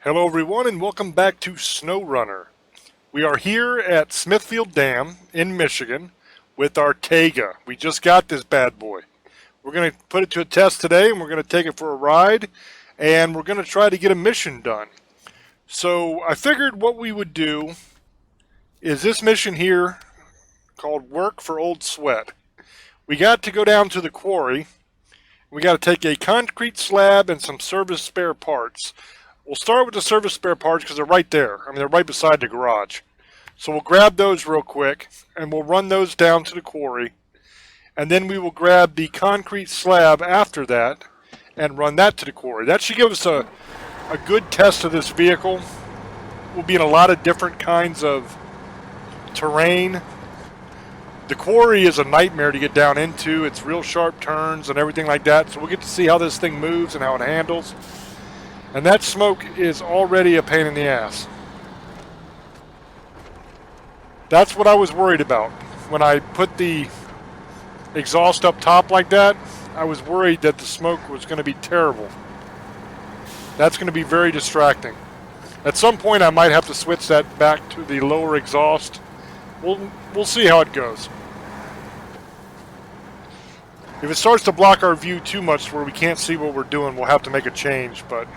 Hello everyone and welcome back to SnowRunner. We are here at Smithfield Dam in Michigan with our Tayga. We just got this bad boy. We're going to put it to a test today and we're going to take it for a ride and we're going to try to get a mission done. So I figured what we would do is this mission here called Work for Old Sweat. We got to go down to the quarry. We got to take a concrete slab and some service spare parts. We'll start with the service spare parts because they're right there. I mean, they're right beside the garage. So we'll grab those real quick and we'll run those down to the quarry. And then we will grab the concrete slab after that and run that to the quarry. That should give us a good test of this vehicle. We'll be in a lot of different kinds of terrain. The quarry is a nightmare to get down into. It's real sharp turns and everything like that. So we'll get to see how this thing moves and how it handles. And that smoke is already a pain in the ass. That's what I was worried about. When I put the exhaust up top like that, I was worried that the smoke was going to be terrible. That's going to be very distracting. At some point I might have to switch that back to the lower exhaust. We'll see how it goes. If it starts to block our view too much where we can't see what we're doing, we'll have to make a change, but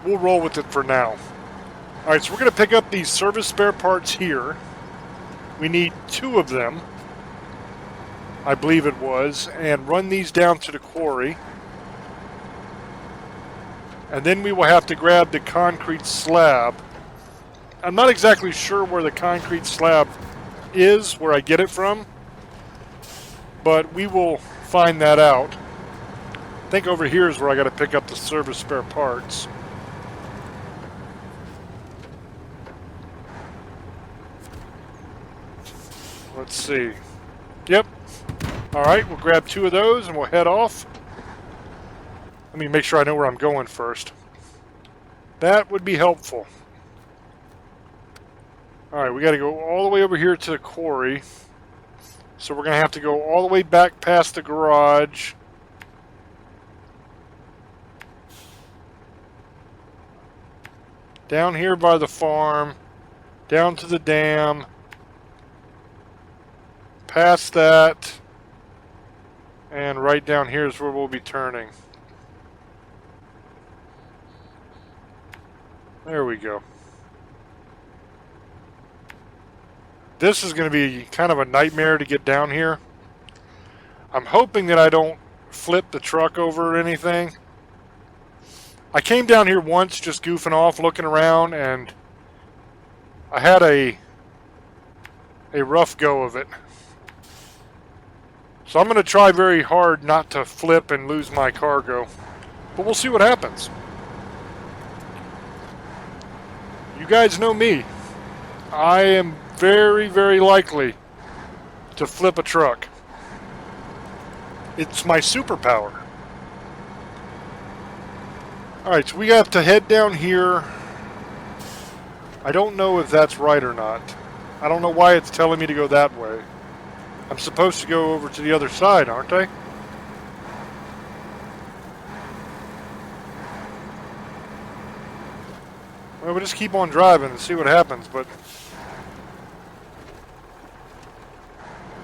we'll roll with it for now. Alright, so we're going to pick up these service spare parts here. We need 2 of them, I believe it was, and run these down to the quarry. And then we will have to grab the concrete slab. I'm not exactly sure where the concrete slab is, where I get it from, but we will find that out. I think over here is where I got to pick up the service spare parts. Let's see. Yep. Alright, we'll grab 2 of those and we'll head off. Let me make sure I know where I'm going first. That would be helpful. Alright, we got to go all the way over here to the quarry. So we're going to have to go all the way back past the garage. Down here by the farm. Down to the dam. Past that, and right down here is where we'll be turning. There we go. This is going to be kind of a nightmare to get down here. I'm hoping that I don't flip the truck over or anything. I came down here once just goofing off, looking around, and I had a rough go of it. So I'm going to try very hard not to flip and lose my cargo. But we'll see what happens. You guys know me. I am very, very likely to flip a truck. It's my superpower. Alright, so we have to head down here. I don't know if that's right or not. I don't know why it's telling me to go that way. I'm supposed to go over to the other side, aren't I? Well, we'll just keep on driving and see what happens, but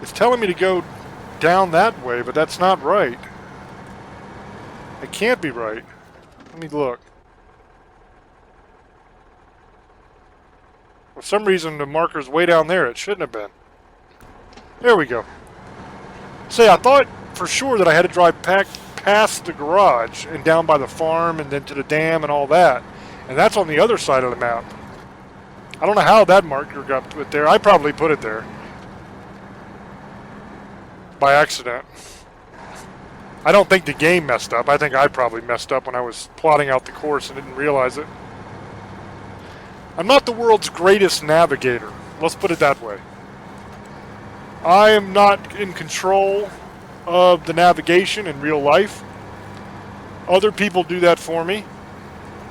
it's telling me to go down that way, but that's not right. It can't be right. Let me look. For some reason, the marker's way down there. It shouldn't have been. There we go. Say, I thought for sure that I had to drive past the garage and down by the farm and then to the dam and all that. And that's on the other side of the map. I don't know how that marker got put there. I probably put it there. By accident. I don't think the game messed up. I think I probably messed up when I was plotting out the course and didn't realize it. I'm not the world's greatest navigator. Let's put it that way. I am not in control of the navigation in real life. Other people do that for me.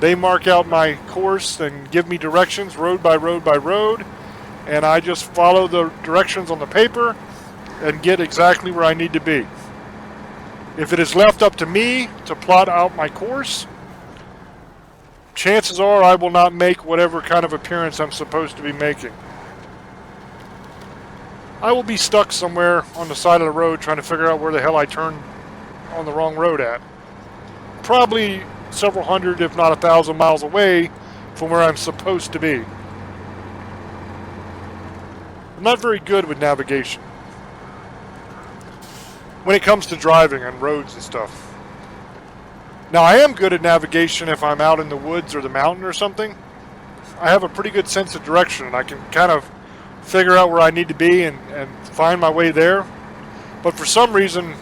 They mark out my course and give me directions road by road by road, and I just follow the directions on the paper and get exactly where I need to be. If it is left up to me to plot out my course, chances are I will not make whatever kind of appearance I'm supposed to be making. I will be stuck somewhere on the side of the road trying to figure out where the hell I turned on the wrong road at. Probably several hundred, if not 1,000 miles away from where I'm supposed to be. I'm not very good with navigation when it comes to driving on roads and stuff. Now, I am good at navigation if I'm out in the woods or the mountain or something. I have a pretty good sense of direction, and I can kind of figure out where I need to be and find my way there. But for some reason,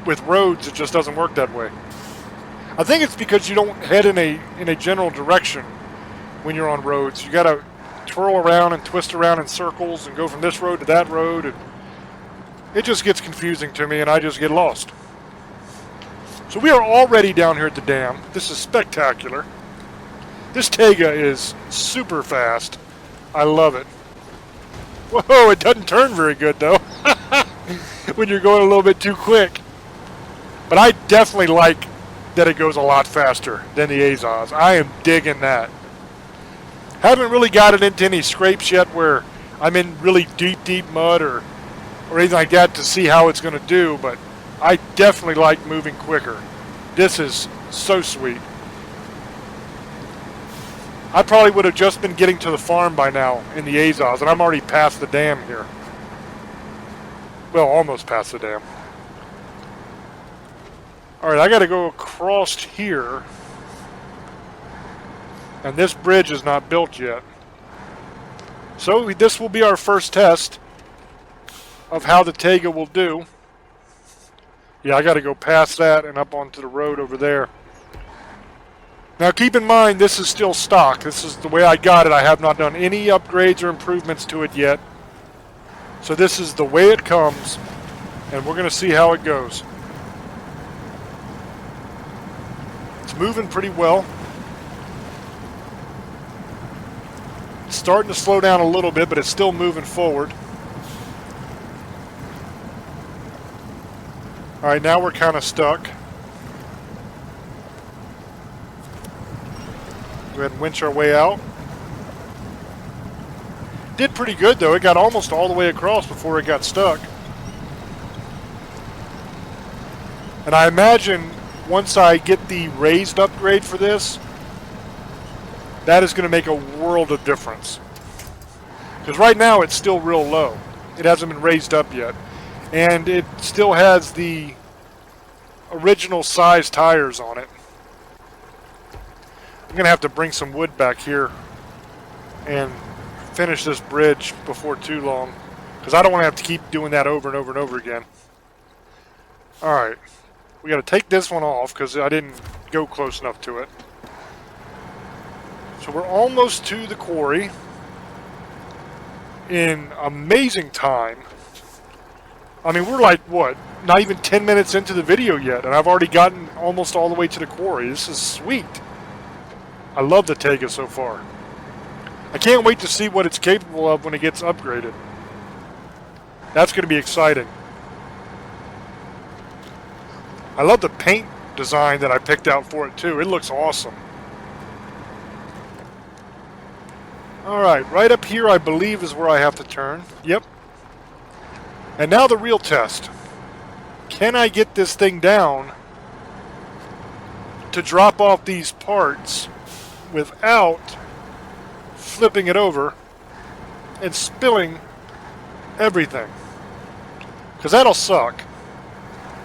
with roads, it just doesn't work that way. I think it's because you don't head in a general direction when you're on roads. You got to twirl around and twist around in circles and go from this road to that road, and it just gets confusing to me, and I just get lost. So we are already down here at the dam. This is spectacular. This Tayga is super fast. I love it. Whoa, it doesn't turn very good though when you're going a little bit too quick. But I definitely like that it goes a lot faster than the Azaz. I am digging that. Haven't really got it into any scrapes yet where I'm in really deep mud or anything like that to see how it's going to do, but I definitely like moving quicker. This is so sweet. I probably would have just been getting to the farm by now in the Azaz, and I'm already past the dam here. Well, almost past the dam. Alright, I gotta go across here. And this bridge is not built yet. So this will be our first test of how the Tayga will do. Yeah, I gotta go past that and up onto the road over there. Now keep in mind, this is still stock. This is the way I got it. I have not done any upgrades or improvements to it yet. So this is the way it comes, and we're gonna see how it goes. It's moving pretty well. It's starting to slow down a little bit, but it's still moving forward. Alright, now we're kind of stuck. Go ahead and winch our way out. Did pretty good though. It got almost all the way across before it got stuck. And I imagine once I get the raised upgrade for this, that is going to make a world of difference. Because right now it's still real low. It hasn't been raised up yet. And it still has the original size tires on it. I'm going to have to bring some wood back here and finish this bridge before too long, because I don't want to have to keep doing that over and over and over again. Alright, we got to take this one off because I didn't go close enough to it. So we're almost to the quarry in amazing time. I mean, we're like, what, not even 10 minutes into the video yet, and I've already gotten almost all the way to the quarry. This is sweet. I love the Tayga so far. I can't wait to see what it's capable of when it gets upgraded. That's going to be exciting. I love the paint design that I picked out for it too. It looks awesome. Alright, right up here I believe is where I have to turn. Yep. And now the real test. Can I get this thing down to drop off these parts without flipping it over and spilling everything? Because that'll suck.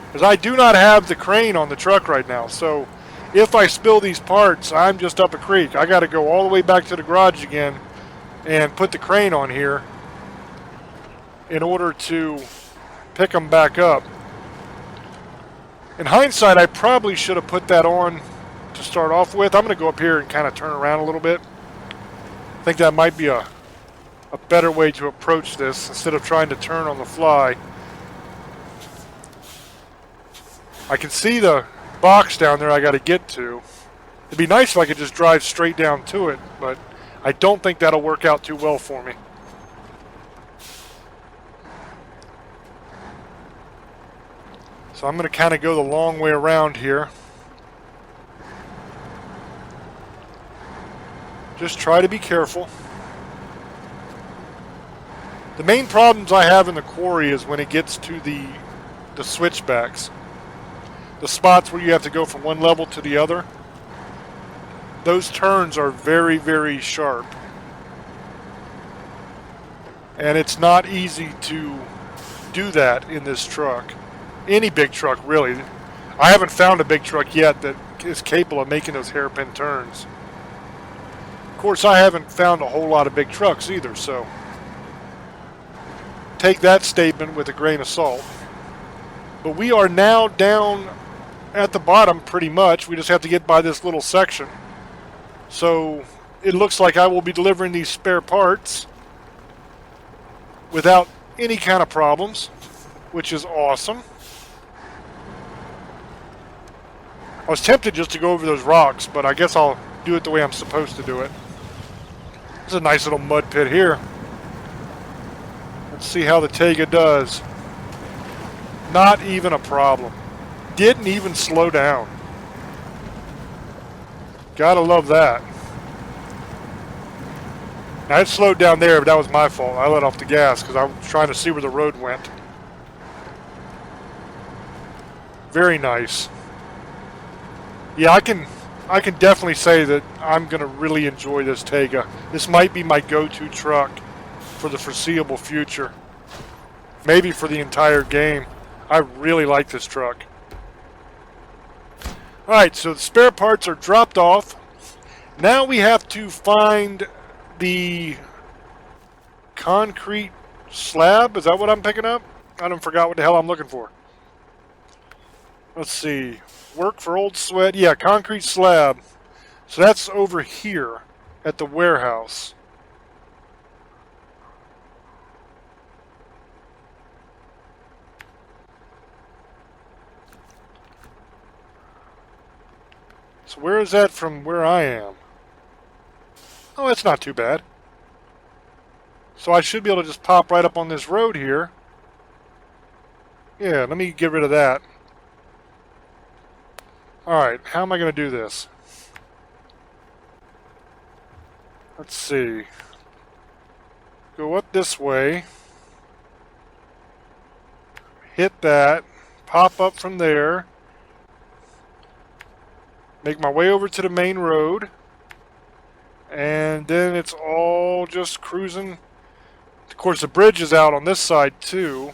Because I do not have the crane on the truck right now. So if I spill these parts, I'm just up a creek. I got to go all the way back to the garage again and put the crane on here in order to pick them back up. In hindsight, I probably should have put that on to start off with. I'm going to go up here and kind of turn around a little bit. I think that might be a better way to approach this instead of trying to turn on the fly. I can see the box down there I got to get to. It'd be nice if I could just drive straight down to it, but I don't think that'll work out too well for me. So I'm going to kind of go the long way around here. Just try to be careful. The main problems I have in the quarry is when it gets to the switchbacks. The spots where you have to go from one level to the other. Those turns are very, very sharp. And it's not easy to do that in this truck. Any big truck, really. I haven't found a big truck yet that is capable of making those hairpin turns. Of course, I haven't found a whole lot of big trucks either, so take that statement with a grain of salt. But we are now down at the bottom pretty much. We just have to get by this little section. So it looks like I will be delivering these spare parts without any kind of problems, which is awesome. I was tempted just to go over those rocks, but I guess I'll do it the way I'm supposed to do it. There's a nice little mud pit here. Let's see how the Tayga does. Not even a problem. Didn't even slow down. Gotta love that. Now, it slowed down there, but that was my fault. I let off the gas because I was trying to see where the road went. Very nice. Yeah, I can definitely say that I'm going to really enjoy this Tayga. This might be my go-to truck for the foreseeable future. Maybe for the entire game. I really like this truck. Alright, so the spare parts are dropped off. Now we have to find the concrete slab. Is that what I'm picking up? I don't forgot what the hell I'm looking for. Let's see. Work for old sweat. Yeah, concrete slab. So that's over here at the warehouse. So where is that from where I am? Oh, that's not too bad. So I should be able to just pop right up on this road here. Yeah, let me get rid of that. Alright, how am I going to do this? Let's see. Go up this way. Hit that. Pop up from there. Make my way over to the main road. And then it's all just cruising. Of course, the bridge is out on this side too.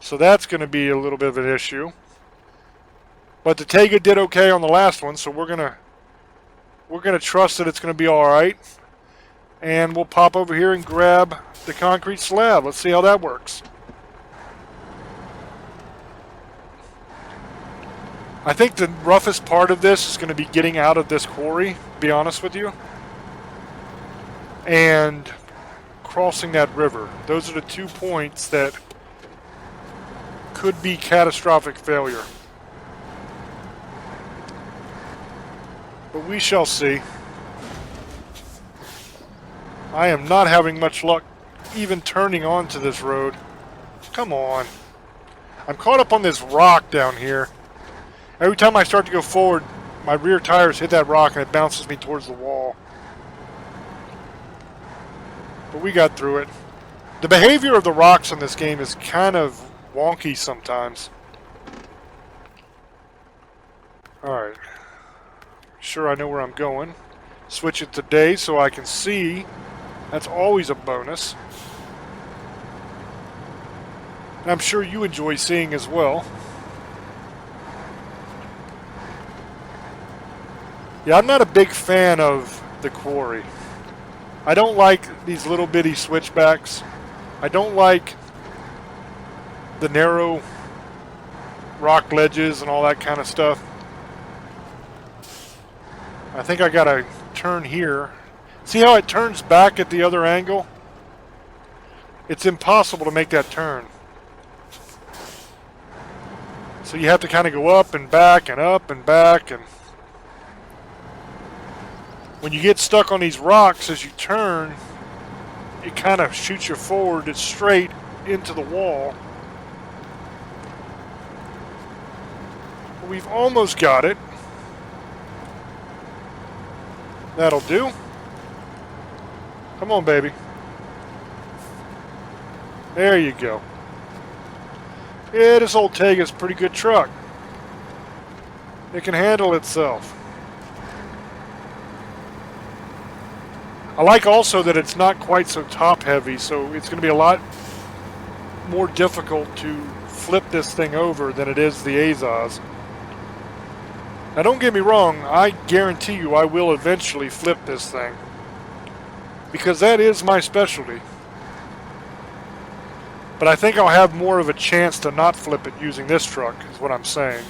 So that's going to be a little bit of an issue. But the Tayga did okay on the last one, so we're gonna trust that it's gonna be all right. And we'll pop over here and grab the concrete slab. Let's see how that works. I think the roughest part of this is going to be getting out of this quarry, to be honest with you. And crossing that river. Those are the 2 points that could be catastrophic failure. But we shall see. I am not having much luck even turning onto this road. Come on. I'm caught up on this rock down here. Every time I start to go forward, my rear tires hit that rock and it bounces me towards the wall. But we got through it. The behavior of the rocks in this game is kind of wonky sometimes. Alright. Sure, I know where I'm going. Switch it to day so I can see. That's always a bonus. And I'm sure you enjoy seeing as well. Yeah, I'm not a big fan of the quarry. I don't like these little bitty switchbacks. I don't like the narrow rock ledges and all that kind of stuff. I think I gotta turn here. See how it turns back at the other angle? It's impossible to make that turn. So you have to kind of go up and back and up and back, and when you get stuck on these rocks as you turn, it kind of shoots you forward. It's straight into the wall. We've almost got it. That'll do. Come on, baby. There you go. Yeah, this old Tayga's a pretty good truck. It can handle itself. I like also that it's not quite so top heavy, so it's going to be a lot more difficult to flip this thing over than it is the Azaz. Now don't get me wrong, I guarantee you I will eventually flip this thing, because that is my specialty. But I think I'll have more of a chance to not flip it using this truck, is what I'm saying.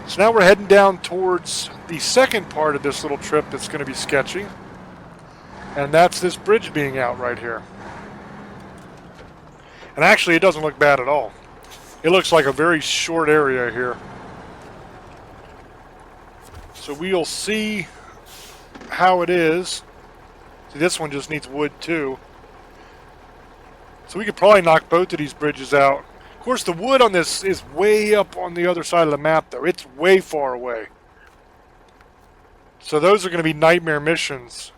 So now we're heading down towards the second part of this little trip that's going to be sketchy. And that's this bridge being out right here. And actually it doesn't look bad at all. It looks like a very short area here. So we'll see how it is. See, this one just needs wood too. So we could probably knock both of these bridges out. Of course, the wood on this is way up on the other side of the map, though. It's way far away. So those are going to be nightmare missions.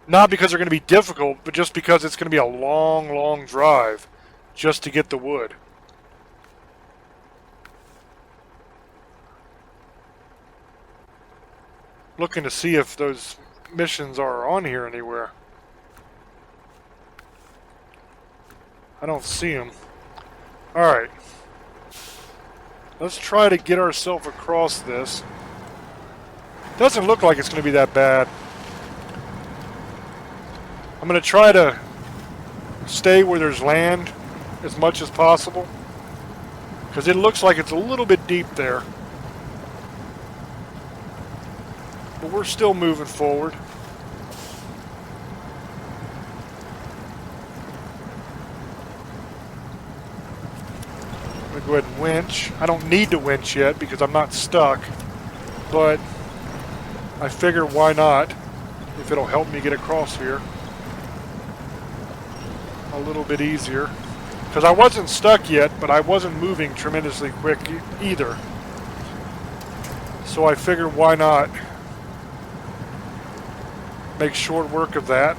Not because they're going to be difficult, but just because it's going to be a long, long drive just to get the wood. Looking to see if those missions are on here anywhere. I don't see them. Alright. Let's try to get ourselves across this. Doesn't look like it's going to be that bad. I'm going to try to stay where there's land as much as possible, because it looks like it's a little bit deep there. But we're still moving forward. I'm going to go ahead and winch. I don't need to winch yet because I'm not stuck, but I figure why not, if it'll help me get across here a little bit easier. Because I wasn't stuck yet, but I wasn't moving tremendously quick either. So I figure why not make short work of that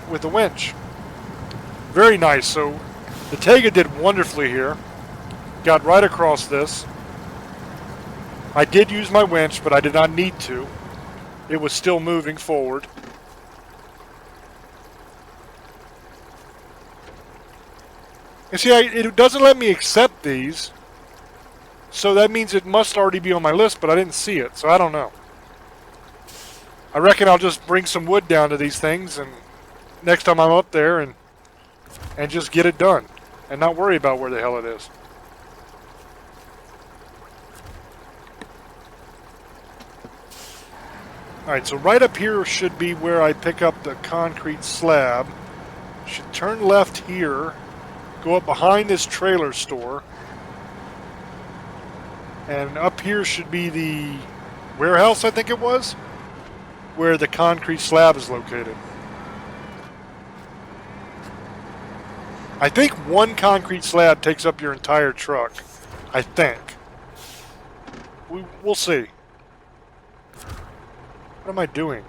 with the winch. Very nice. So the Tayga did wonderfully here. Got right across this. I did use my winch, but I did not need to. It was still moving forward. You see, it doesn't let me accept these, so that means it must already be on my list, but I didn't see it, so I don't know. I reckon I'll just bring some wood down to these things, and next time I'm up there, and just get it done, and not worry about where the hell it is. Alright, so right up here should be where I pick up the concrete slab. Should turn left here. Go up behind this trailer store, and up here should be the warehouse, I think it was, where the concrete slab is located. I think one concrete slab takes up your entire truck. I think. We'll see. What am I doing?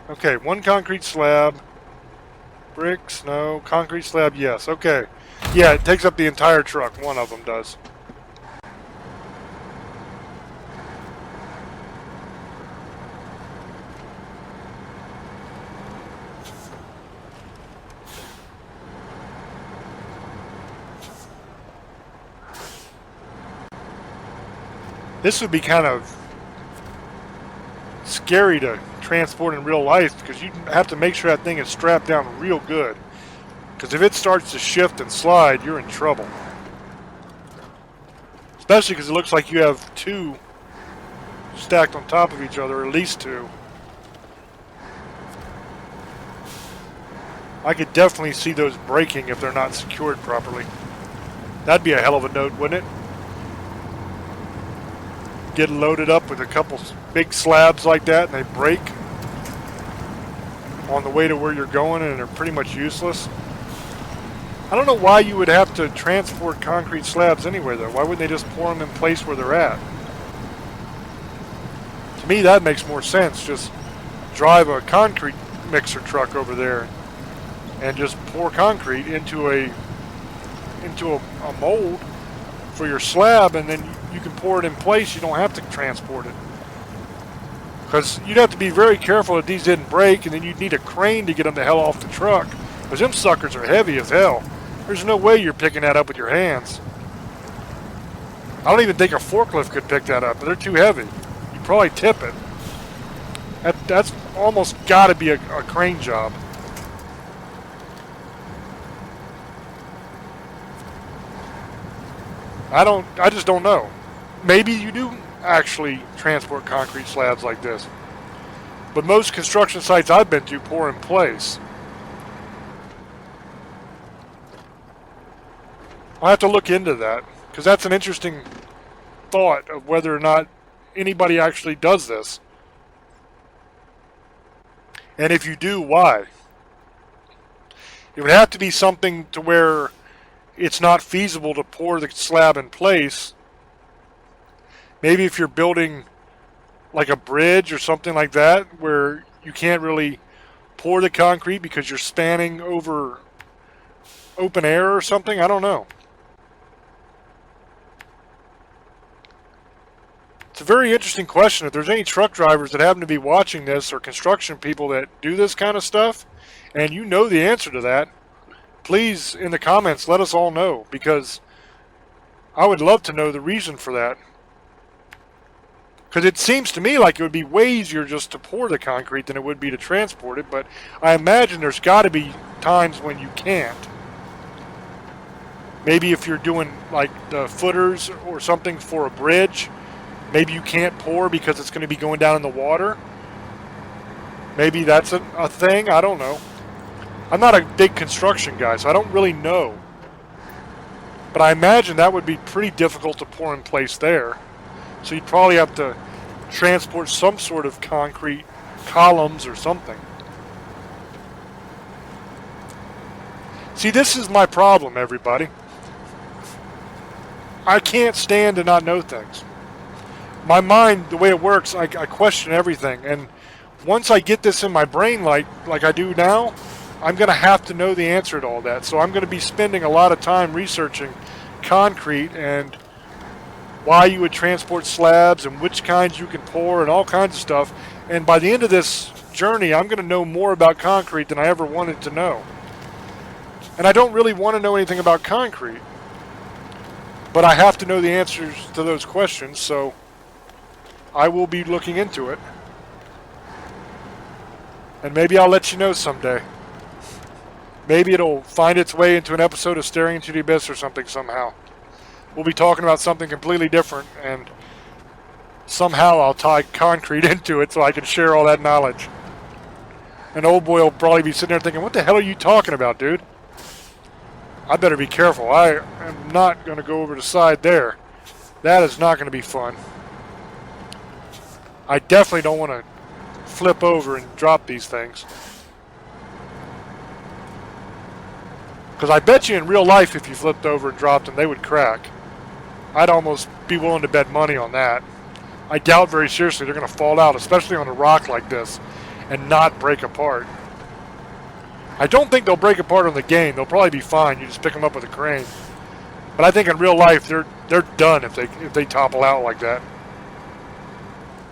Okay, one concrete slab. Bricks, no. Concrete slab, yes. Okay. Yeah, it takes up the entire truck. One of them does. This would be kind of scary to transport in real life, because you have to make sure that thing is strapped down real good, because if it starts to shift and slide, you're in trouble. Especially because it looks like you have two stacked on top of each other, at least two. I could definitely see those breaking if they're not secured properly. That'd be a hell of a note, wouldn't it? Get loaded up with a couple big slabs like that and they break on the way to where you're going and they're pretty much useless. I don't know why you would have to transport concrete slabs anyway though. Why wouldn't they just pour them in place where they're at? To me that makes more sense. Just drive a concrete mixer truck over there and just pour concrete into a mold for your slab, and then you can pour it in place. You don't have to transport it, because you'd have to be very careful that these didn't break, and then you'd need a crane to get them the hell off the truck, because them suckers are heavy as hell. There's no way you're picking that up with your hands. I don't even think a forklift could pick that up. They're too heavy. You'd probably tip it. That's almost got to be a crane job. I just don't know. Maybe you do actually transport concrete slabs like this. But most construction sites I've been to pour in place. I'll have to look into that, because that's an interesting thought of whether or not anybody actually does this. And if you do, why? It would have to be something to where it's not feasible to pour the slab in place. Maybe if you're building like a bridge or something like that, where you can't really pour the concrete because you're spanning over open air or something. I don't know. It's a very interesting question. If there's any truck drivers that happen to be watching this, or construction people that do this kind of stuff, and you know the answer to that, please, in the comments, let us all know, because I would love to know the reason for that. Because it seems to me like it would be way easier just to pour the concrete than it would be to transport it, but I imagine there's got to be times when you can't. Maybe if you're doing like the footers or something for a bridge, maybe you can't pour because it's going to be going down in the water. Maybe that's a thing. I don't know. I'm not a big construction guy, so I don't really know. But I imagine that would be pretty difficult to pour in place there. So you'd probably have to transport some sort of concrete columns or something. See, this is my problem, everybody. I can't stand to not know things. My mind, the way it works, I question everything. And once I get this in my brain like I do now, I'm going to have to know the answer to all that. So I'm going to be spending a lot of time researching concrete and why you would transport slabs and which kinds you can pour and all kinds of stuff. And by the end of this journey, I'm going to know more about concrete than I ever wanted to know. And I don't really want to know anything about concrete, but I have to know the answers to those questions, so I will be looking into it. And maybe I'll let you know someday. Maybe it'll find its way into an episode of Staring into the Abyss or something somehow. We'll be talking about something completely different, and somehow I'll tie concrete into it so I can share all that knowledge. And old boy will probably be sitting there thinking, what the hell are you talking about, dude? I better be careful. I am not going to go over the side there. That is not going to be fun. I definitely don't want to flip over and drop these things. Because I bet you in real life, if you flipped over and dropped them, they would crack. I'd almost be willing to bet money on that. I doubt very seriously they're going to fall out, especially on a rock like this, and not break apart. I don't think they'll break apart on the game. They'll probably be fine. You just pick them up with a crane. But I think in real life, they're done if they topple out like that.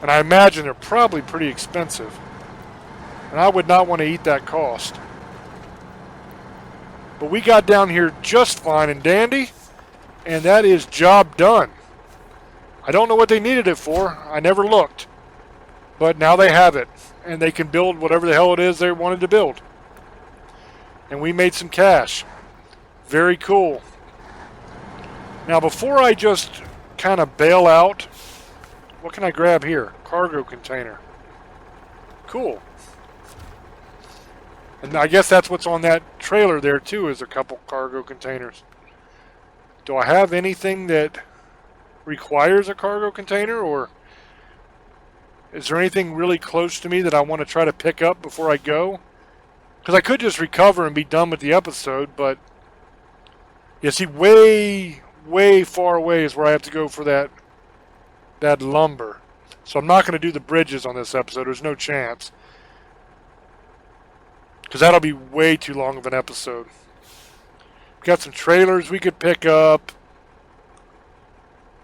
And I imagine they're probably pretty expensive. And I would not want to eat that cost. But we got down here just fine and dandy, and that is job done. I don't know what they needed it for. I never looked. But now they have it, and they can build whatever the hell it is they wanted to build. And we made some cash. Very cool. Now, before I just kind of bail out, what can I grab here? Cargo container. Cool. And I guess that's what's on that trailer there too, is a couple cargo containers. Do I have anything that requires a cargo container, or is there anything really close to me that I want to try to pick up before I go? Because I could just recover and be done with the episode, but you see, way far away is where I have to go for that lumber. So I'm not going to do the bridges on this episode. There's no chance. because that'll be way too long of an episode. We've got some trailers we could pick up,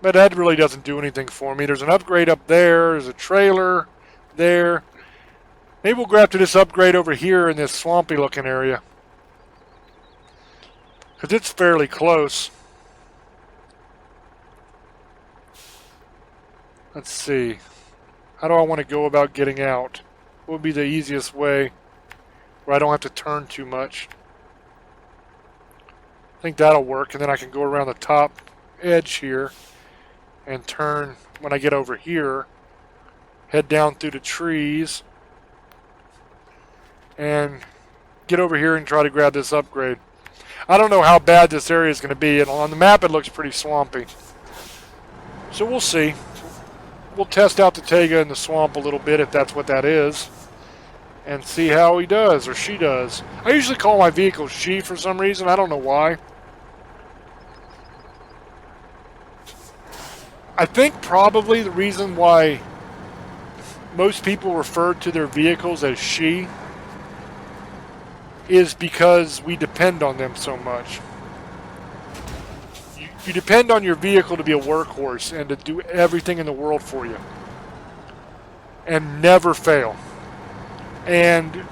but that really doesn't do anything for me. There's an upgrade up there. There's a trailer there. Maybe we'll grab to this upgrade over here in this swampy looking area, because it's fairly close. Let's see. How do I want to go about getting out? What would be the easiest way where I don't have to turn too much? I think that'll work, and then I can go around the top edge here and turn when I get over here, head down through the trees, and get over here and try to grab this upgrade. I don't know how bad this area is going to be, and on the map it looks pretty swampy. So we'll see. We'll test out the Tayga in the swamp a little bit, if that's what that is, and see how he does, or she does. I usually call my vehicle she for some reason. I don't know why. I think probably the reason why most people refer to their vehicles as she is because we depend on them so much. You depend on your vehicle to be a workhorse and to do everything in the world for you. And never fail. And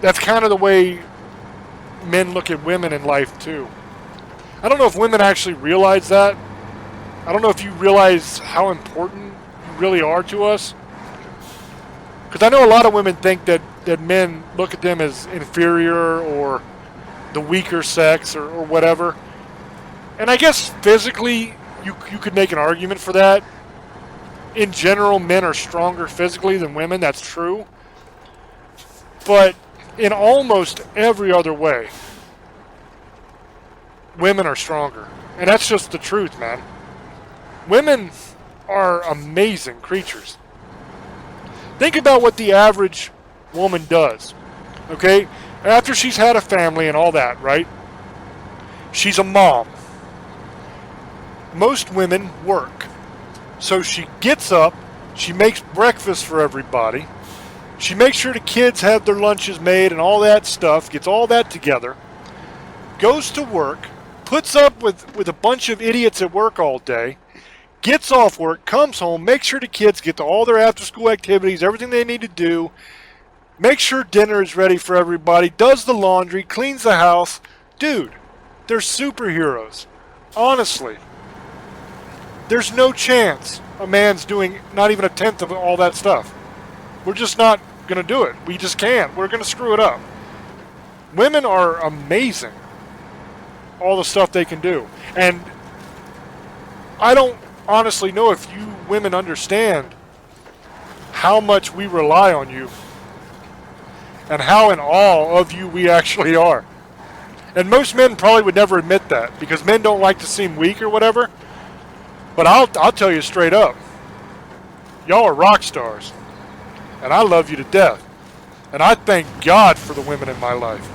that's kind of the way men look at women in life too. I don't know if women actually realize that. I don't know if you realize how important you really are to us. Because I know a lot of women think that men look at them as inferior or the weaker sex or whatever. And I guess physically, you could make an argument for that. In general, men are stronger physically than women. That's true. But in almost every other way, women are stronger. And that's just the truth, man. Women are amazing creatures. Think about what the average woman does. Okay? After she's had a family and all that, right? She's a mom. Most women work. So she gets up, she makes breakfast for everybody, she makes sure the kids have their lunches made and all that stuff, gets all that together, goes to work, puts up with a bunch of idiots at work all day, gets off work, comes home, makes sure the kids get to all their after-school activities, everything they need to do, makes sure dinner is ready for everybody, does the laundry, cleans the house. Dude, they're superheroes. Honestly. There's no chance a man's doing not even a tenth of all that stuff. We're just not going to do it. We just can't. We're going to screw it up. Women are amazing. All the stuff they can do. And I don't honestly know if you women understand how much we rely on you and how in awe of you we actually are. And most men probably would never admit that because men don't like to seem weak or whatever. But I'll tell you straight up, y'all are rock stars, and I love you to death. And I thank God for the women in my life.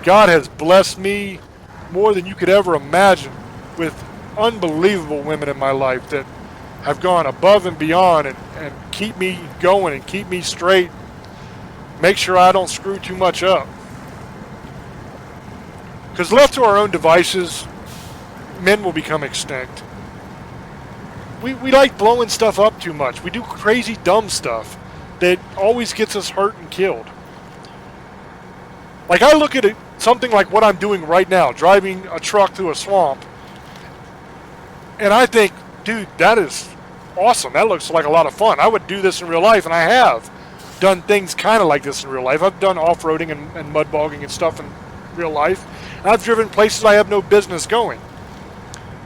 God has blessed me more than you could ever imagine with unbelievable women in my life that have gone above and beyond and keep me going and keep me straight, make sure I don't screw too much up. Because left to our own devices, men will become extinct. We like blowing stuff up too much. We do crazy, dumb stuff that always gets us hurt and killed. Like, I look at it, something like what I'm doing right now, driving a truck through a swamp, and I think, dude, that is awesome. That looks like a lot of fun. I would do this in real life, and I have done things kind of like this in real life. I've done off-roading and mud bogging and stuff in real life. And I've driven places I have no business going.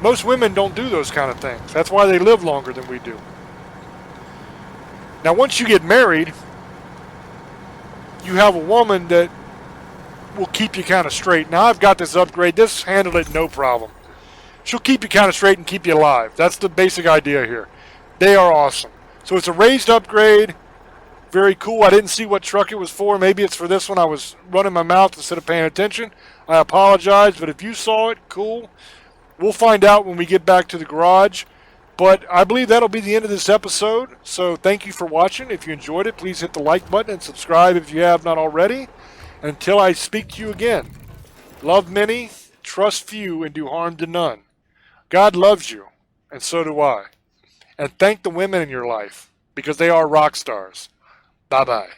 Most women don't do those kind of things. That's why they live longer than we do. Now, once you get married, you have a woman that will keep you kind of straight. Now, I've got this upgrade. This handled it no problem. She'll keep you kind of straight and keep you alive. That's the basic idea here. They are awesome. So it's a raised upgrade. Very cool. I didn't see what truck it was for. Maybe it's for this one. I was running my mouth instead of paying attention. I apologize, but if you saw it, cool. We'll find out when we get back to the garage. But I believe that'll be the end of this episode. So thank you for watching. If you enjoyed it, please hit the like button and subscribe if you have not already. Until I speak to you again, love many, trust few, and do harm to none. God loves you, and so do I. And thank the women in your life, because they are rock stars. Bye-bye.